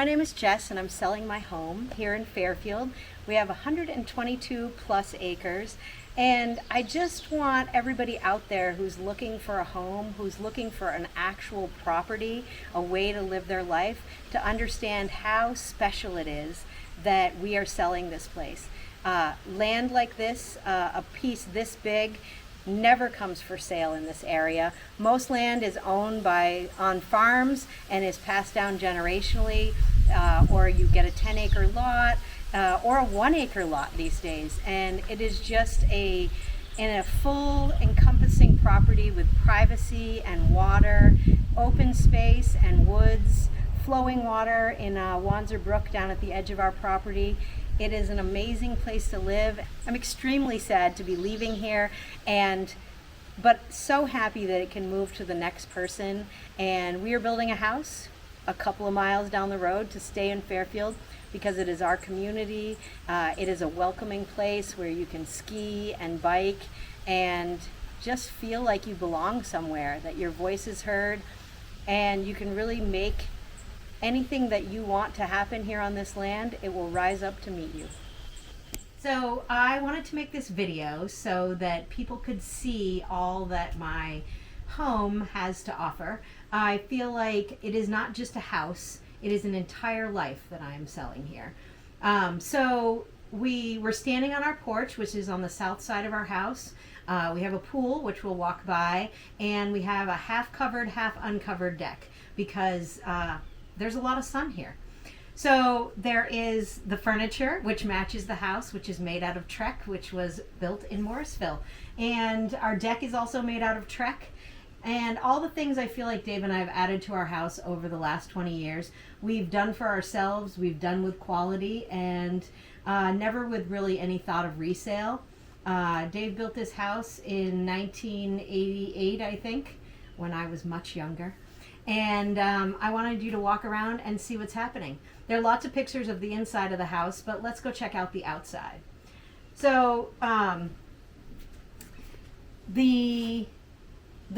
name is Jess and I'm selling my home here in Fairfield. We have 122 plus acres, and I just want everybody out there who's looking for a home, who's looking for an actual property, a way to live their life, to understand how special it is that we are selling this place. Land like this, a piece this big, never comes for sale in this area. Most land is owned on farms and is passed down generationally, or you get a 10-acre lot or a 1-acre lot these days, and it is just in a full encompassing property with privacy and water, open space and woods, flowing water in Wanzer Brook down at the edge of our property. It is an amazing place to live. I'm extremely sad to be leaving here, but so happy that it can move to the next person. And we are building a house a couple of miles down the road to stay in Fairfield because it is our community. It is a welcoming place where you can ski and bike and just feel like you belong somewhere, that your voice is heard, and you can really make anything that you want to happen here on this land, it will rise up to meet you. So I wanted to make this video so that people could see all that my home has to offer. I feel like it is not just a house, it is an entire life that I am selling here. So we were standing on our porch, which is on the south side of our house. We have a pool, which we'll walk by, and we have a half covered, half uncovered deck because there's a lot of sun here. So there is the furniture, which matches the house, which is made out of Trek, which was built in Morrisville. And our deck is also made out of Trek. And all the things I feel like Dave and I have added to our house over the last 20 years, we've done for ourselves, we've done with quality, and never with really any thought of resale. Dave built this house in 1988, I think, when I was much younger. And I wanted you to walk around and see what's happening. There are lots of pictures of the inside of the house, but let's go check out the outside. So the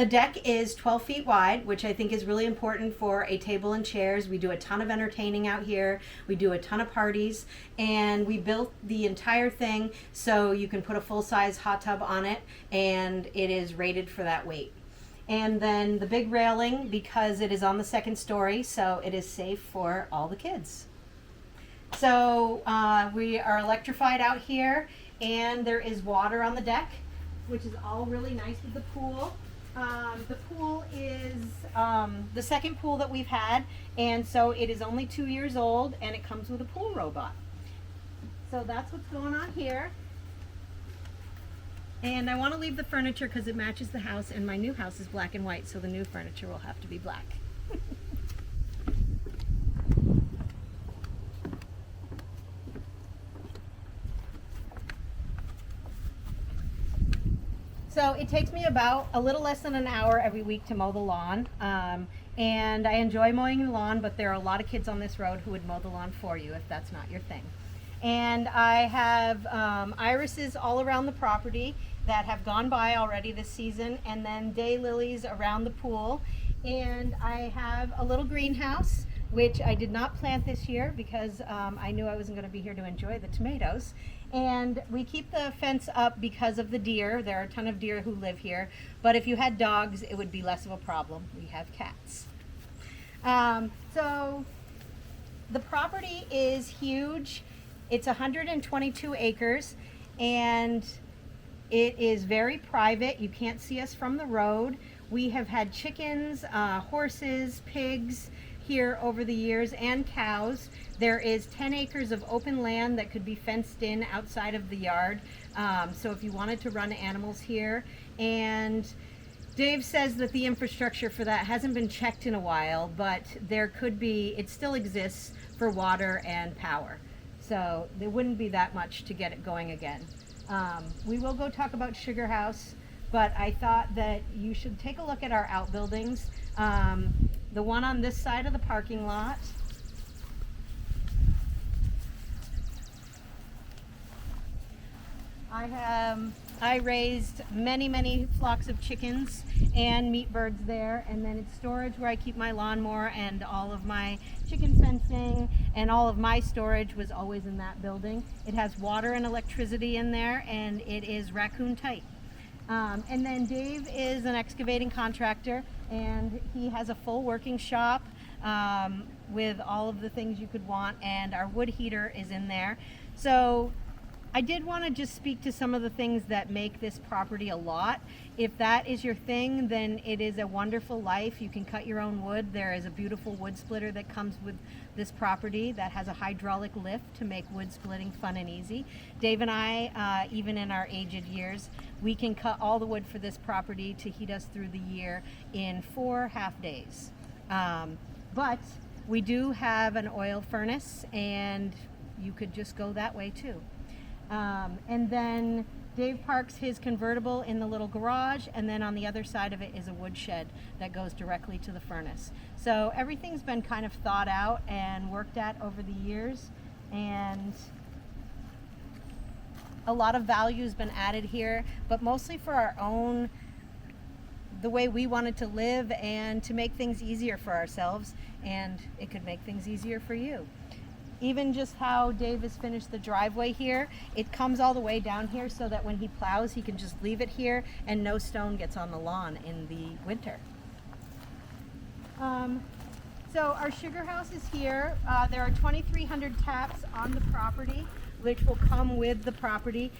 deck is 12 feet wide, which I think is really important for a table and chairs. We do a ton of entertaining out here. We do a ton of parties, and we built the entire thing so you can put a full-size hot tub on it, and it is rated for that weight. And then the big railing, because it is on the second story, so it is safe for all the kids. So we are electrified out here, and there is water on the deck, which is all really nice with the pool. The pool is the second pool that we've had, and so it is only 2 years old, and it comes with a pool robot. So that's what's going on here. And I want to leave the furniture because it matches the house, and my new house is black and white, so the new furniture will have to be black. So it takes me about a little less than an hour every week to mow the lawn, and I enjoy mowing the lawn, but there are a lot of kids on this road who would mow the lawn for you if that's not your thing. And I have irises all around the property that have gone by already this season, and then daylilies around the pool. And I have a little greenhouse, which I did not plant this year because I knew I wasn't going to be here to enjoy the tomatoes. And we keep the fence up because of the deer. There are a ton of deer who live here, but if you had dogs, it would be less of a problem. We have cats. So the property is huge. It's 122 acres, and it is very private. You can't see us from the road. We have had chickens, horses, pigs here over the years, and cows. There is 10 acres of open land that could be fenced in outside of the yard. So if you wanted to run animals here, and Dave says that the infrastructure for that hasn't been checked in a while, but there could be, it still exists for water and power. So there wouldn't be that much to get it going again. We will go talk about Sugar House, but I thought that you should take a look at our outbuildings. The one on this side of the parking lot. I raised many flocks of chickens and meat birds there, and then it's storage where I keep my lawnmower, and all of my chicken fencing and all of my storage was always in that building. It has water and electricity in there, and it is raccoon tight. And then Dave is an excavating contractor, and he has a full working shop with all of the things you could want, and our wood heater is in there. So I did want to just speak to some of the things that make this property a lot. If that is your thing, then it is a wonderful life. You can cut your own wood. There is a beautiful wood splitter that comes with this property that has a hydraulic lift to make wood splitting fun and easy. Dave and I, even in our aged years, we can cut all the wood for this property to heat us through the year in 4 half days. But we do have an oil furnace, and you could just go that way too. And then Dave parks his convertible in the little garage, and then on the other side of it is a wood shed that goes directly to the furnace. So everything's been kind of thought out and worked at over the years, and a lot of value has been added here, but mostly for our own, the way we wanted to live and to make things easier for ourselves, and it could make things easier for you. Even just how Dave has finished the driveway here, it comes all the way down here so that when he plows, he can just leave it here and no stone gets on the lawn in the winter. So our sugar house is here. There are 2,300 taps on the property, which will come with the property,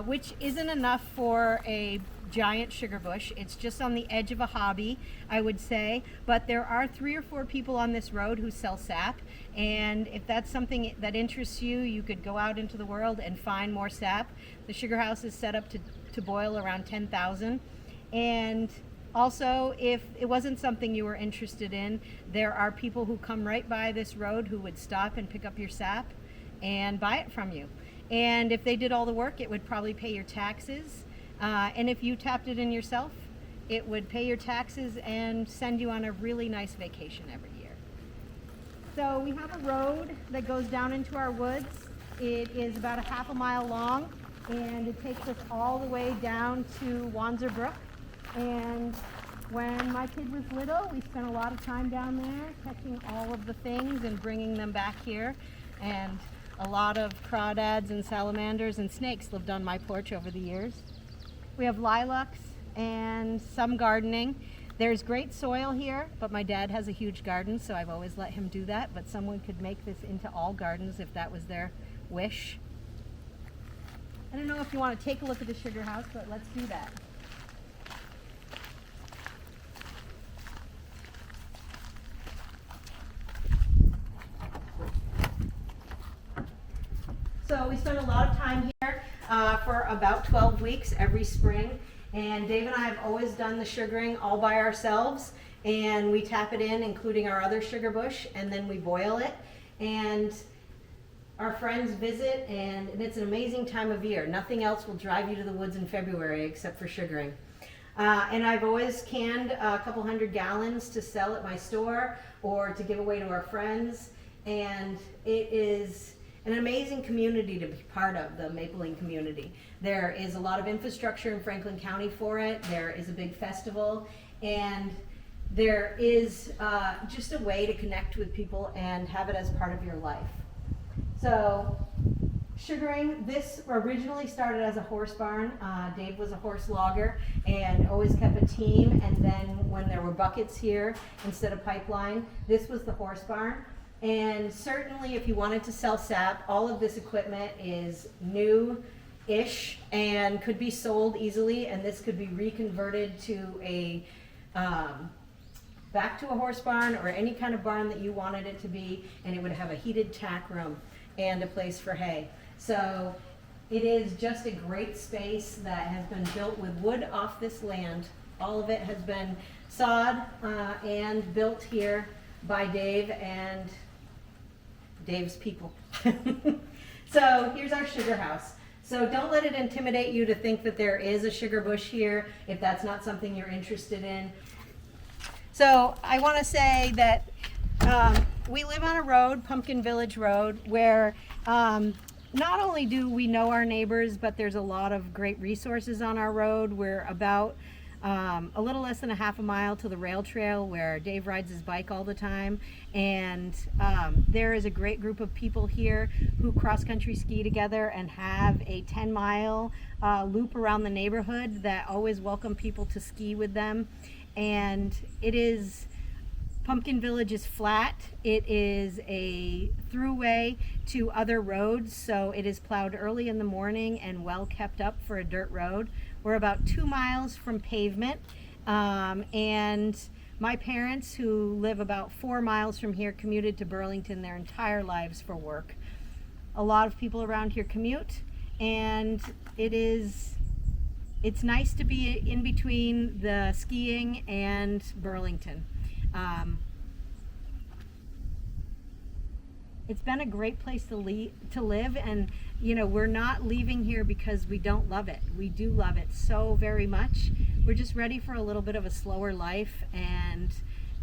which isn't enough for a giant sugar bush. It's just on the edge of a hobby, I would say, but there are 3 or 4 people on this road who sell sap, and if that's something that interests you, you could go out into the world and find more sap. The sugar house is set up to boil around 10,000, and also, if it wasn't something you were interested in, there are people who come right by this road who would stop and pick up your sap and buy it from you. And if they did all the work, it would probably pay your taxes. And if you tapped it in yourself, it would pay your taxes and send you on a really nice vacation every year. So we have a road that goes down into our woods. It is about a half a mile long, and it takes us all the way down to Wanzer Brook. And when my kid was little, we spent a lot of time down there catching all of the things and bringing them back here. And a lot of crawdads and salamanders and snakes lived on my porch over the years. We have lilacs and some gardening. There's great soil here, but my dad has a huge garden, so I've always let him do that, but someone could make this into all gardens if that was their wish. I don't know if you want to take a look at the sugar house, but let's do that. So we spend a lot of time here for about 12 weeks every spring, and Dave and I have always done the sugaring all by ourselves, and we tap it in, including our other sugar bush, and then we boil it, and our friends visit, and it's an amazing time of year. Nothing else will drive you to the woods in February except for sugaring. And I've always canned a couple 100 gallons to sell at my store or to give away to our friends, and it is an amazing community to be part of, the Mapling community. There is a lot of infrastructure in Franklin County for it. There is a big festival, and there is just a way to connect with people and have it as part of your life. So sugaring, this originally started as a horse barn. Dave was a horse logger and always kept a team, and then when there were buckets here instead of pipeline, this was the horse barn. And certainly if you wanted to sell sap, all of this equipment is new-ish and could be sold easily, and this could be reconverted to a back to a horse barn or any kind of barn that you wanted it to be, and it would have a heated tack room and a place for hay. So it is just a great space that has been built with wood off this land. All of it has been sawed and built here by Dave and Dave's people. So here's our sugar house. So don't let it intimidate you to think that there is a sugar bush here if that's not something you're interested in. So I want to say that we live on a road, Pumpkin Village Road, where not only do we know our neighbors, but there's a lot of great resources on our road. We're about a little less than a half a mile to the rail trail where Dave rides his bike all the time. And there is a great group of people here who cross-country ski together and have a 10-mile loop around the neighborhood that always welcome people to ski with them. And Pumpkin Village is flat. It is a throughway to other roads, so it is plowed early in the morning and well kept up for a dirt road. We're about 2 miles from pavement, and my parents, who live about 4 miles from here, commuted to Burlington their entire lives for work. A lot of people around here commute, and it's nice to be in between the skiing and Burlington. It's been a great place to live, and we're not leaving here because we don't love it. We do love it so very much. We're just ready for a little bit of a slower life and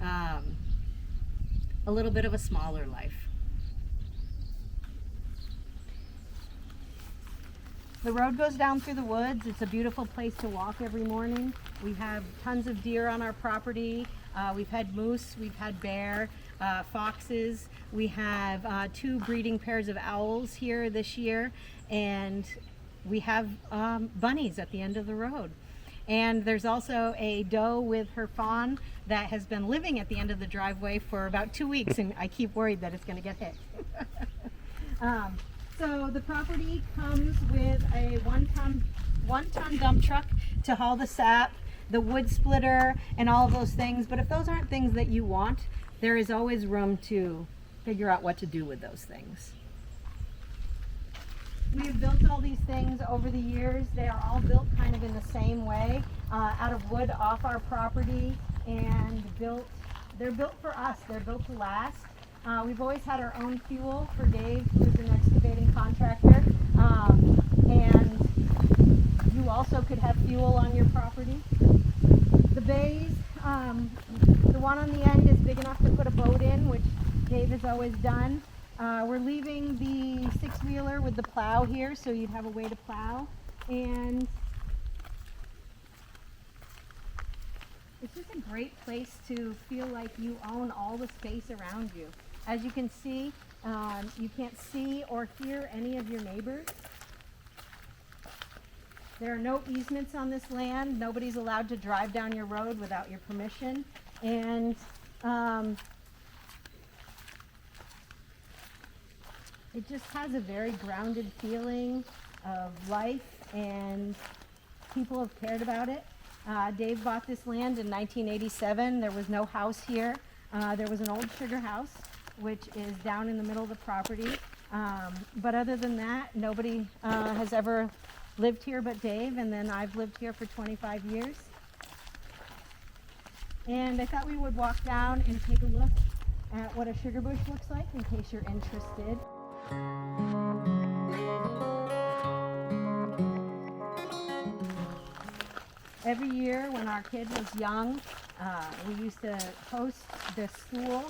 a little bit of a smaller life. The road goes down through the woods. It's a beautiful place to walk every morning. We have tons of deer on our property. We've had moose, we've had bear, foxes. We have 2 breeding pairs of owls here this year, and we have bunnies at the end of the road. And there's also a doe with her fawn that has been living at the end of the driveway for about 2 weeks, and I keep worried that it's going to get hit. So the property comes with a one-ton dump truck to haul the sap, the wood splitter, and all of those things. But if those aren't things that you want, there is always room to figure out what to do with those things. We have built all these things over the years. They are all built kind of in the same way, out of wood off our property, and they're built for us. They're built to last. We've always had our own fuel for Dave, who's an excavating contractor, and you also could have fuel on your property. The bays, the one on the end is big enough to put a boat in, which Dave has always done. We're leaving the 6-wheeler with the plow here, so you'd have a way to plow. And it's just a great place to feel like you own all the space around you. As you can see, you can't see or hear any of your neighbors. There are no easements on this land. Nobody's allowed to drive down your road without your permission. And it just has a very grounded feeling of life, and people have cared about it. Dave bought this land in 1987. There was no house here. There was an old sugar house, which is down in the middle of the property. But other than that, nobody has ever lived here but Dave, and then I've lived here for 25 years. And I thought we would walk down and take a look at what a sugar bush looks like in case you're interested. Every year when our kid was young, we used to host this school,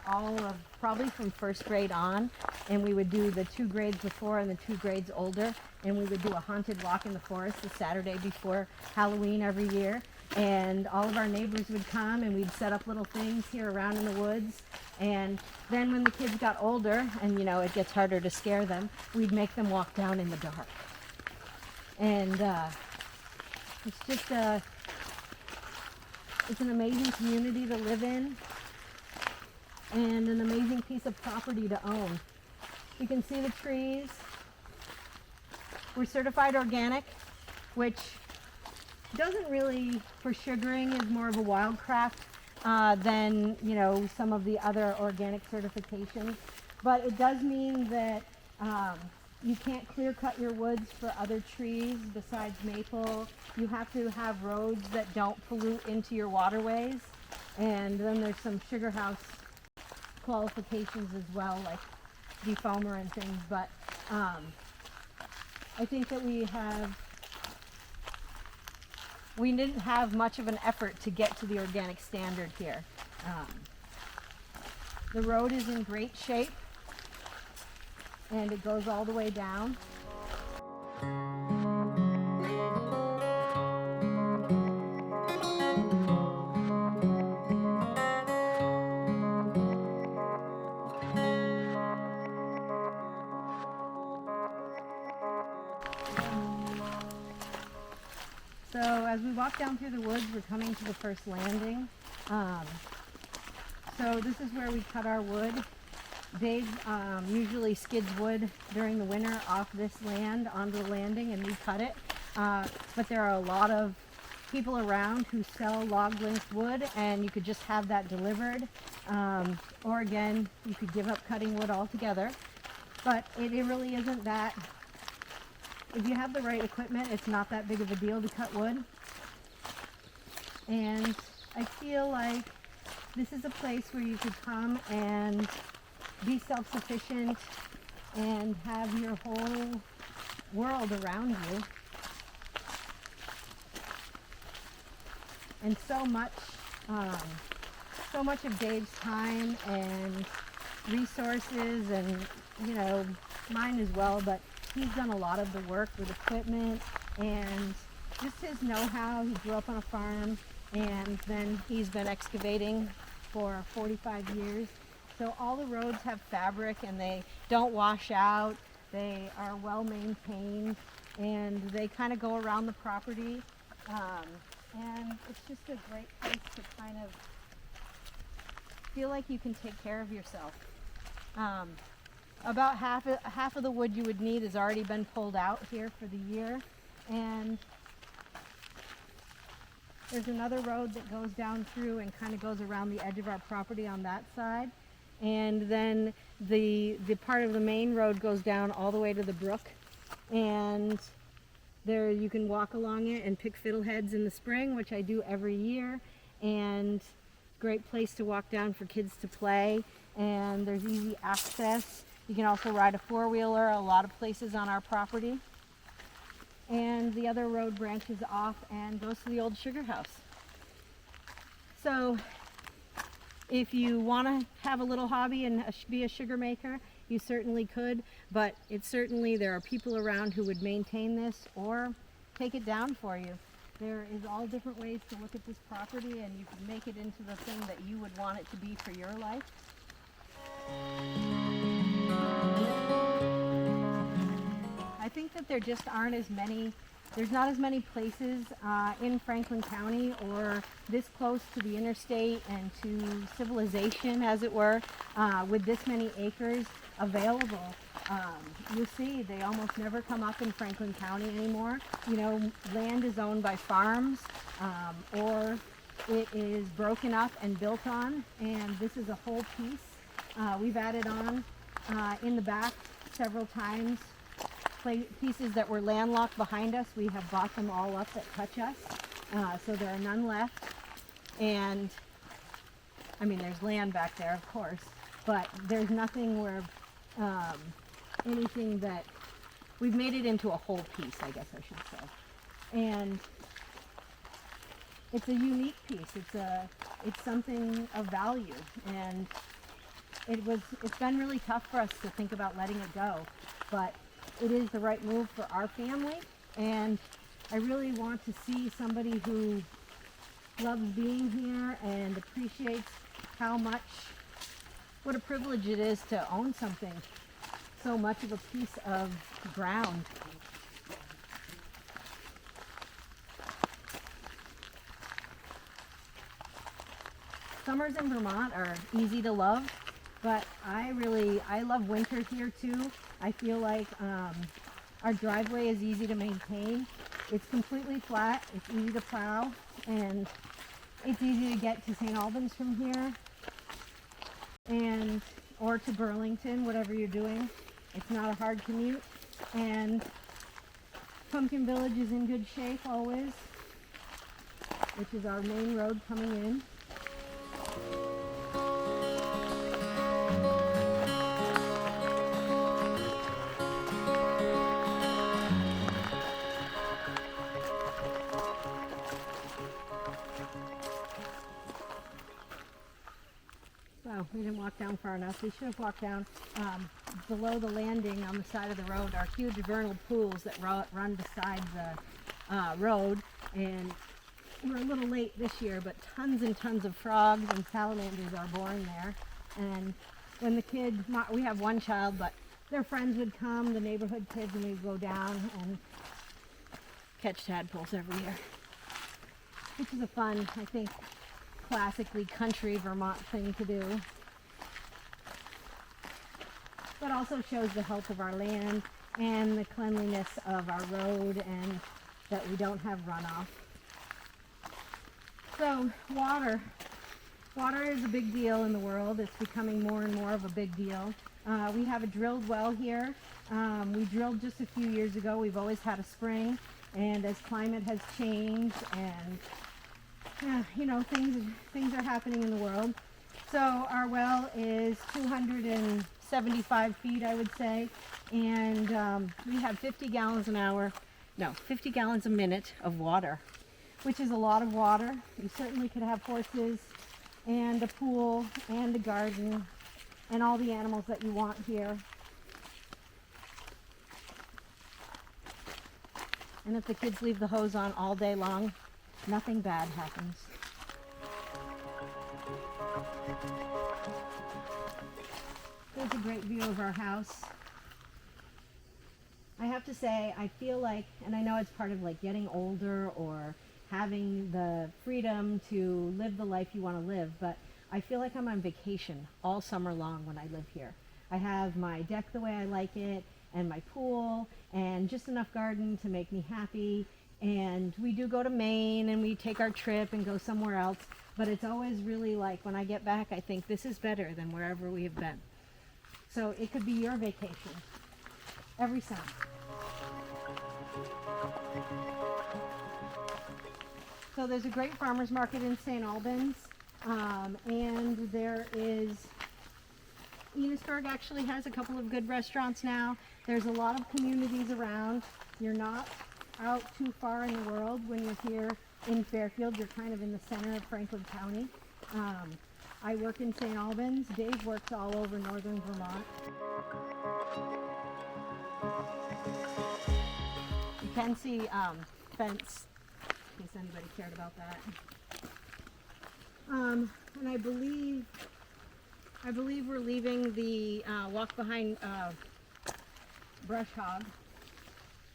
all of probably from 1st grade on, and we would do the 2 grades before and the 2 grades older, and we would do a haunted walk in the forest the Saturday before Halloween every year. And all of our neighbors would come, and we'd set up little things here around in the woods. And then when the kids got older, and it gets harder to scare them, we'd make them walk down in the dark. And it's just it's an amazing community to live in, and an amazing piece of property to own. You can see the trees. We're certified organic, which doesn't really, for sugaring, is more of a wildcraft than some of the other organic certifications. But it does mean that you can't clear cut your woods for other trees besides maple. You have to have roads that don't pollute into your waterways. And then there's some sugar house qualifications as well, like defoamer and things. But I think that we didn't have much of an effort to get to the organic standard here. The road is in great shape. and it goes all the way down. So as we walk down through the woods, we're coming to the first landing. So this is where we cut our wood. Dave usually skids wood during the winter off this land onto the landing, and we cut it. But there are a lot of people around who sell log length wood, and you could just have that delivered. Or again, you could give up cutting wood altogether. But it really isn't that. If you have the right equipment, it's not that big of a deal to cut wood. And I feel like this is a place where you could come and be self-sufficient and have your whole world around you. And so much of Dave's time and resources, and mine as well, but he's done a lot of the work with equipment and just his know-how. He grew up on a farm, and then he's been excavating for 45 years. So all the roads have fabric, and they don't wash out. They are well maintained, and they kind of go around the property. And it's just a great place to kind of feel like you can take care of yourself. About half of the wood you would need has already been pulled out here for the year, and there's another road that goes down through and kind of goes around the edge of our property on that side, and then the part of the main road goes down all the way to the brook, and there you can walk along it and pick fiddleheads in the spring, which I do every year, and great place to walk down for kids to play, and there's easy access. You can also ride a four-wheeler a lot of places on our property. And the other road branches off and goes to the old sugar house. So if you want to have a little hobby and be a sugar maker, you certainly could, but there are people around who would maintain this or take it down for you. There is all different ways to look at this property, and you can make it into the thing that you would want it to be for your life. I think that there just aren't as many, there's not as many places in Franklin County or this close to the interstate and to civilization, as it were, with this many acres available. You see, they almost never come up in Franklin County anymore. Land is owned by farms, or it is broken up and built on, and this is a whole piece. We've added on in the back several times pieces that were landlocked behind us. We have bought them all up that touch us, so there are none left. And there's land back there, of course, but there's nothing where anything that we've made it into a whole piece, I guess I should say. And it's a unique piece. It's something of value, and it's been really tough for us to think about letting it go, but it is the right move for our family, and I really want to see somebody who loves being here and appreciates what a privilege it is to own something, so much of a piece of ground. Summers in Vermont are easy to love, but I love winter here too. I feel like our driveway is easy to maintain. It's completely flat, it's easy to plow, and it's easy to get to St. Albans from here, or to Burlington, whatever you're doing. It's not a hard commute, and Pumpkin Village is in good shape always, which is our main road coming in. We didn't walk down far enough. We should have walked down below the landing on the side of the road are huge vernal pools that run beside the road, and we're a little late this year, but tons and tons of frogs and salamanders are born there. And when the kids, we have one child, but their friends would come, the neighborhood kids, and we'd go down and catch tadpoles every year, which is a fun, I think, classically country Vermont thing to do, but also shows the health of our land and the cleanliness of our road, and that we don't have runoff. So water is a big deal in the world. It's becoming more and more of a big deal. We have a drilled well here. We drilled just a few years ago. We've always had a spring, and as climate has changed and you know, things are happening in the world. So our well is 275 feet, I would say, and we have 50 gallons a minute of water, which is a lot of water. You certainly could have horses and a pool and a garden and all the animals that you want here. And if the kids leave the hose on all day long, nothing bad happens. There's a great view of our house. I have to say, I feel like, and I know it's part of like getting older or having the freedom to live the life you want to live, but I feel like I'm on vacation all summer long when I live here. I have my deck the way I like it, and my pool, and just enough garden to make me happy. And we do go to Maine and we take our trip and go somewhere else, but it's always really like when I get back, I think this is better than wherever we have been. So it could be your vacation every summer. So there's a great farmers market in St. Albans, and there is, Enosburg actually has a couple of good restaurants now. There's a lot of communities around. You're not out too far in the world when you're here in Fairfield. You're kind of in the center of Franklin County. I work in St. Albans. Dave works all over northern Vermont. You can see fence, in case anybody cared about that. And I believe we're leaving the walk behind brush hog.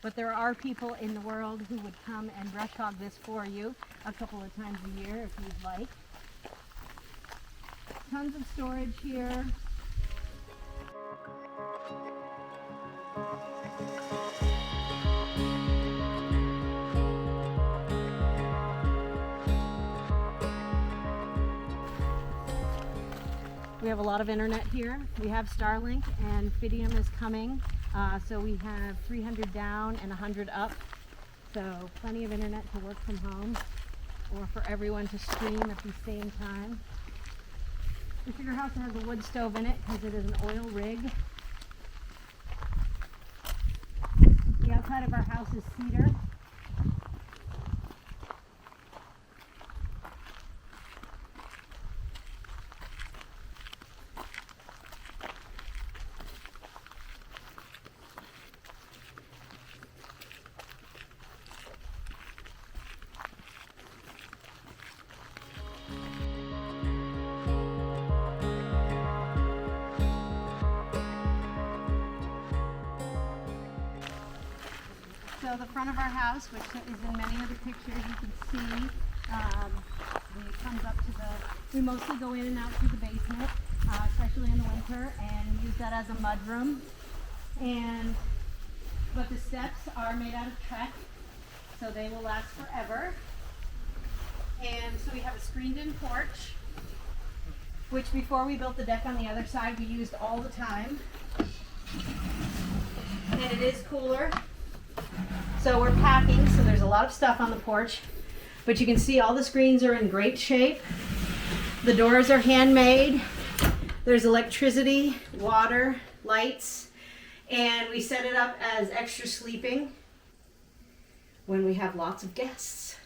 But there are people in the world who would come and brush hog this for you a couple of times a year if you'd like. Tons of storage here. We have a lot of internet here. We have Starlink, and Fidium is coming. So we have 300 down and 100 up. So plenty of internet to work from home or for everyone to stream at the same time. We figure house has a wood stove in it because it is an oil rig. The outside of our house is cedar. So the front of our house, which is in many of the pictures you can see, when it comes up to we mostly go in and out through the basement, especially in the winter, and use that as a mud room. But the steps are made out of Trex, so they will last forever. And so we have a screened-in porch, which before we built the deck on the other side, we used all the time. And it is cooler. So we're packing, so there's a lot of stuff on the porch, but you can see all the screens are in great shape. The doors are handmade. There's electricity, water, lights, and we set it up as extra sleeping when we have lots of guests.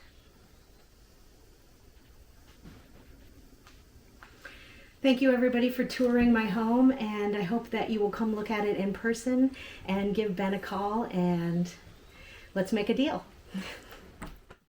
Thank you everybody for touring my home, and I hope that you will come look at it in person and give Ben a call and let's make a deal.